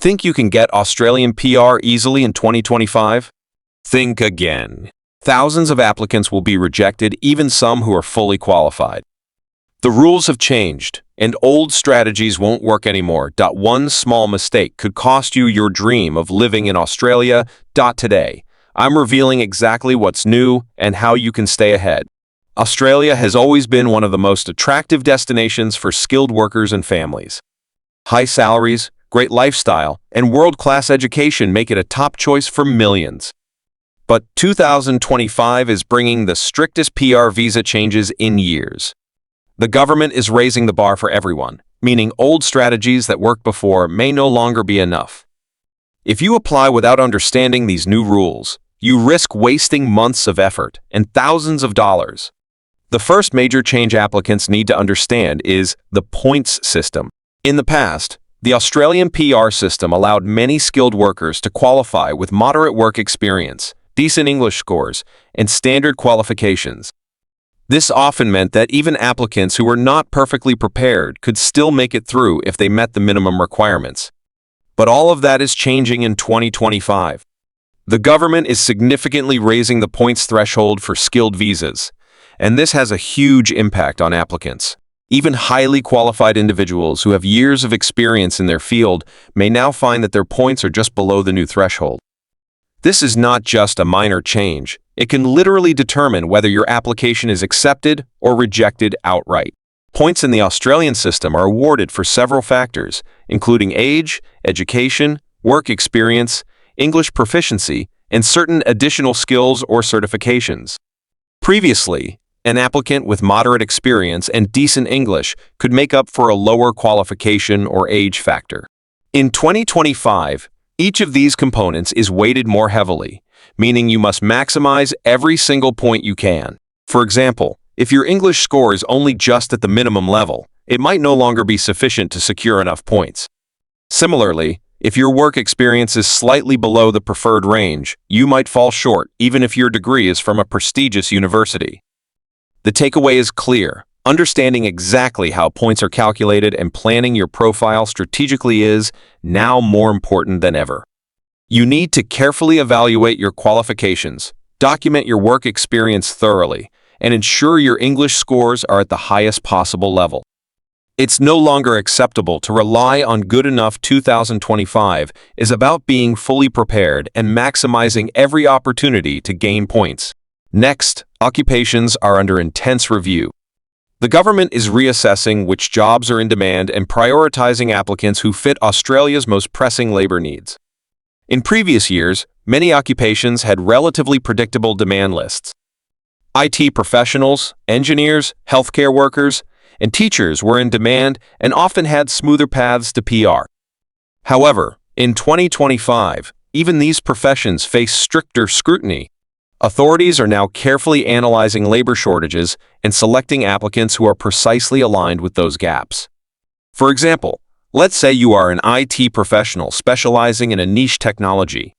Think you can get Australian PR easily in 2025? Think again. Thousands of applicants will be rejected, even some who are fully qualified. The rules have changed, and old strategies won't work anymore. One small mistake could cost you your dream of living in Australia. Today, I'm revealing exactly what's new and how you can stay ahead. Australia has always been one of the most attractive destinations for skilled workers and families. High salaries, great lifestyle, and world-class education make it a top choice for millions. But 2025 is bringing the strictest PR visa changes in years. The government is raising the bar for everyone, meaning old strategies that worked before may no longer be enough. If you apply without understanding these new rules, you risk wasting months of effort and thousands of dollars. The first major change applicants need to understand is the points system. In the past, the Australian PR system allowed many skilled workers to qualify with moderate work experience, decent English scores, and standard qualifications. This often meant that even applicants who were not perfectly prepared could still make it through if they met the minimum requirements. But all of that is changing in 2025. The government is significantly raising the points threshold for skilled visas, and this has a huge impact on applicants. Even highly qualified individuals who have years of experience in their field may now find that their points are just below the new threshold. This is not just a minor change. It can literally determine whether your application is accepted or rejected outright. Points in the Australian system are awarded for several factors, including age, education, work experience, English proficiency, and certain additional skills or certifications. Previously, an applicant with moderate experience and decent English could make up for a lower qualification or age factor. In 2025, each of these components is weighted more heavily, meaning you must maximize every single point you can. For example, if your English score is only just at the minimum level, it might no longer be sufficient to secure enough points. Similarly, if your work experience is slightly below the preferred range, you might fall short even if your degree is from a prestigious university. The takeaway is clear. Understanding exactly how points are calculated and planning your profile strategically is now more important than ever. You need to carefully evaluate your qualifications, document your work experience thoroughly, and ensure your English scores are at the highest possible level. It's no longer acceptable to rely on good enough. 2025 is about being fully prepared and maximizing every opportunity to gain points. Next, occupations are under intense review. The government is reassessing which jobs are in demand and prioritizing applicants who fit Australia's most pressing labor needs. In previous years, many occupations had relatively predictable demand lists. IT professionals, engineers, healthcare workers, and teachers were in demand and often had smoother paths to PR. However, in 2025, even these professions face stricter scrutiny. Authorities are now carefully analyzing labor shortages and selecting applicants who are precisely aligned with those gaps. For example, let's say you are an IT professional specializing in a niche technology.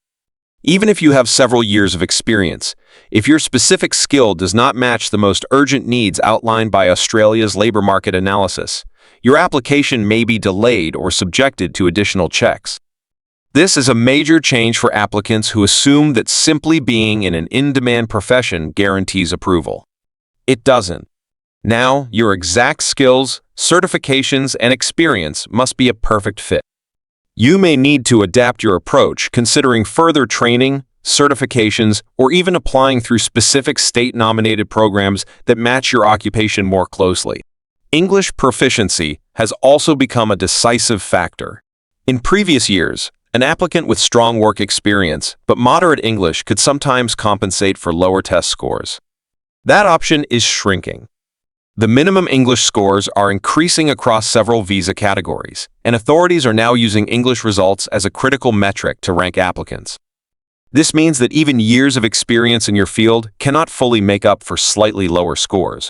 Even if you have several years of experience, if your specific skill does not match the most urgent needs outlined by Australia's labor market analysis, your application may be delayed or subjected to additional checks. This is a major change for applicants who assume that simply being in an in-demand profession guarantees approval. It doesn't. Now, your exact skills, certifications, and experience must be a perfect fit. You may need to adapt your approach, considering further training, certifications, or even applying through specific state-nominated programs that match your occupation more closely. English proficiency has also become a decisive factor. In previous years, an applicant with strong work experience but moderate English could sometimes compensate for lower test scores. That option is shrinking. The minimum English scores are increasing across several visa categories, and authorities are now using English results as a critical metric to rank applicants. This means that even years of experience in your field cannot fully make up for slightly lower scores.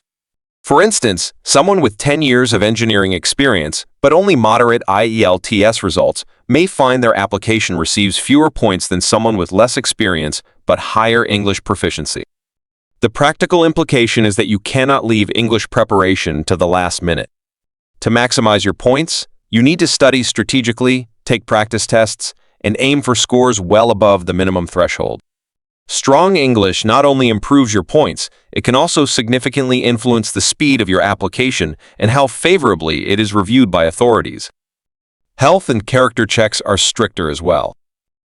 For instance, someone with 10 years of engineering experience but only moderate IELTS results may find their application receives fewer points than someone with less experience but higher English proficiency. The practical implication is that you cannot leave English preparation to the last minute. To maximize your points, you need to study strategically, take practice tests, and aim for scores well above the minimum threshold. Strong English not only improves your points, it can also significantly influence the speed of your application and how favorably it is reviewed by authorities. Health and character checks are stricter as well.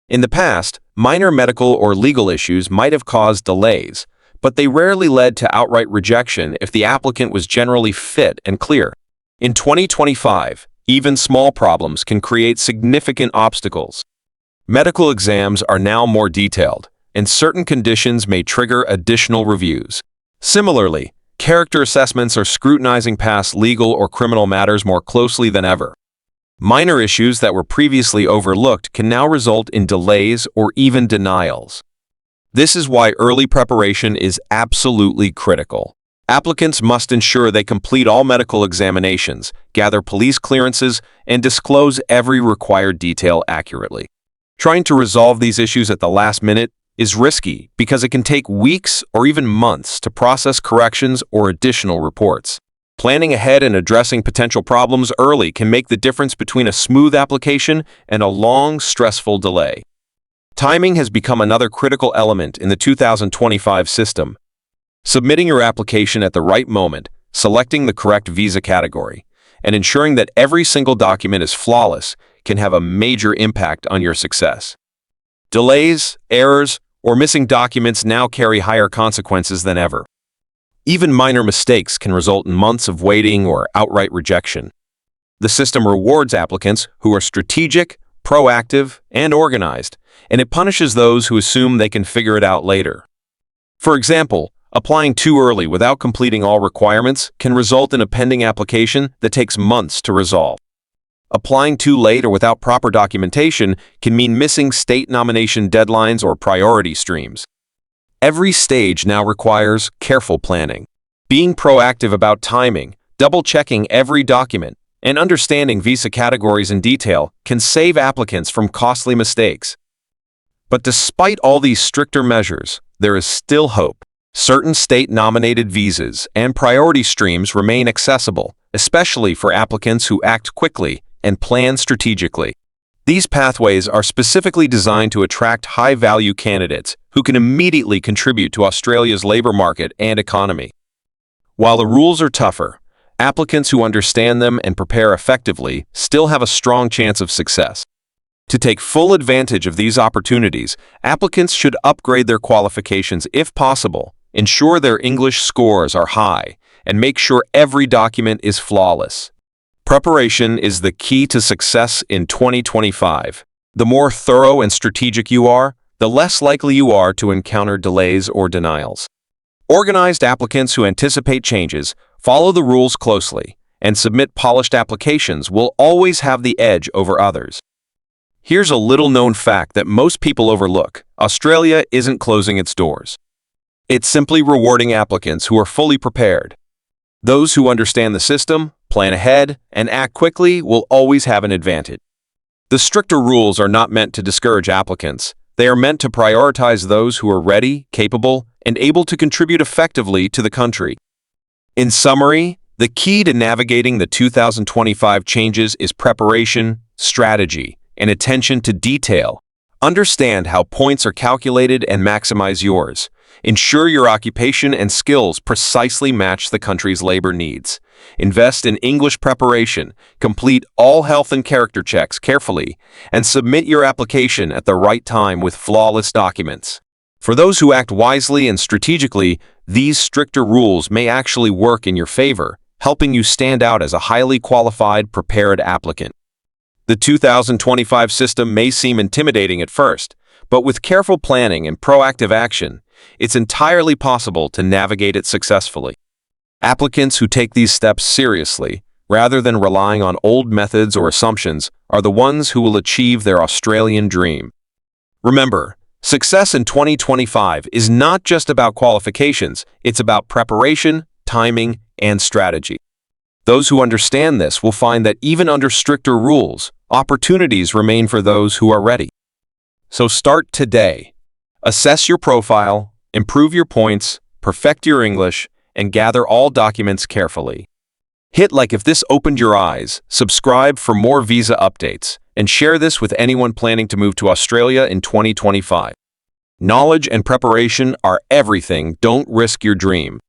In the past, minor medical or legal issues might have caused delays, but they rarely led to outright rejection if the applicant was generally fit and clear. In 2025, even small problems can create significant obstacles. Medical exams are now more detailed, and certain conditions may trigger additional reviews. Similarly, character assessments are scrutinizing past legal or criminal matters more closely than ever. Minor issues that were previously overlooked can now result in delays or even denials. This is why early preparation is absolutely critical. Applicants must ensure they complete all medical examinations, gather police clearances, and disclose every required detail accurately. Trying to resolve these issues at the last minute is risky because it can take weeks or even months to process corrections or additional reports. Planning ahead and addressing potential problems early can make the difference between a smooth application and a long, stressful delay. Timing has become another critical element in the 2025 system. Submitting your application at the right moment, selecting the correct visa category, and ensuring that every single document is flawless can have a major impact on your success. Delays, errors, or missing documents now carry higher consequences than ever. Even minor mistakes can result in months of waiting or outright rejection. The system rewards applicants who are strategic, proactive, and organized, and it punishes those who assume they can figure it out later. For example, applying too early without completing all requirements can result in a pending application that takes months to resolve. Applying too late or without proper documentation can mean missing state nomination deadlines or priority streams. Every stage now requires careful planning. Being proactive about timing, double-checking every document, and understanding visa categories in detail can save applicants from costly mistakes. But despite all these stricter measures, there is still hope. Certain state-nominated visas and priority streams remain accessible, especially for applicants who act quickly and plan strategically. These pathways are specifically designed to attract high-value candidates who can immediately contribute to Australia's labor market and economy. While the rules are tougher, applicants who understand them and prepare effectively still have a strong chance of success. To take full advantage of these opportunities, applicants should upgrade their qualifications if possible, ensure their English scores are high, and make sure every document is flawless. Preparation is the key to success in 2025. The more thorough and strategic you are, the less likely you are to encounter delays or denials. Organized applicants who anticipate changes, follow the rules closely, and submit polished applications will always have the edge over others. Here's a little-known fact that most people overlook. Australia isn't closing its doors. It's simply rewarding applicants who are fully prepared. Those who understand the system, plan ahead, and act quickly will always have an advantage. The stricter rules are not meant to discourage applicants. They are meant to prioritize those who are ready, capable, and able to contribute effectively to the country. In summary, the key to navigating the 2025 changes is preparation, strategy, and attention to detail. Understand how points are calculated and maximize yours. Ensure your occupation and skills precisely match the country's labor needs. Invest in English preparation, complete all health and character checks carefully, and submit your application at the right time with flawless documents. For those who act wisely and strategically, these stricter rules may actually work in your favor, helping you stand out as a highly qualified, prepared applicant. The 2025 system may seem intimidating at first, but with careful planning and proactive action, it's entirely possible to navigate it successfully. Applicants who take these steps seriously, rather than relying on old methods or assumptions, are the ones who will achieve their Australian dream. Remember, success in 2025 is not just about qualifications, it's about preparation, timing, and strategy. Those who understand this will find that even under stricter rules, opportunities remain for those who are ready. So start today. Assess your profile, improve your points, perfect your English, and gather all documents carefully. Hit like if this opened your eyes, subscribe for more visa updates, and share this with anyone planning to move to Australia in 2025. Knowledge and preparation are everything. Don't risk your dream.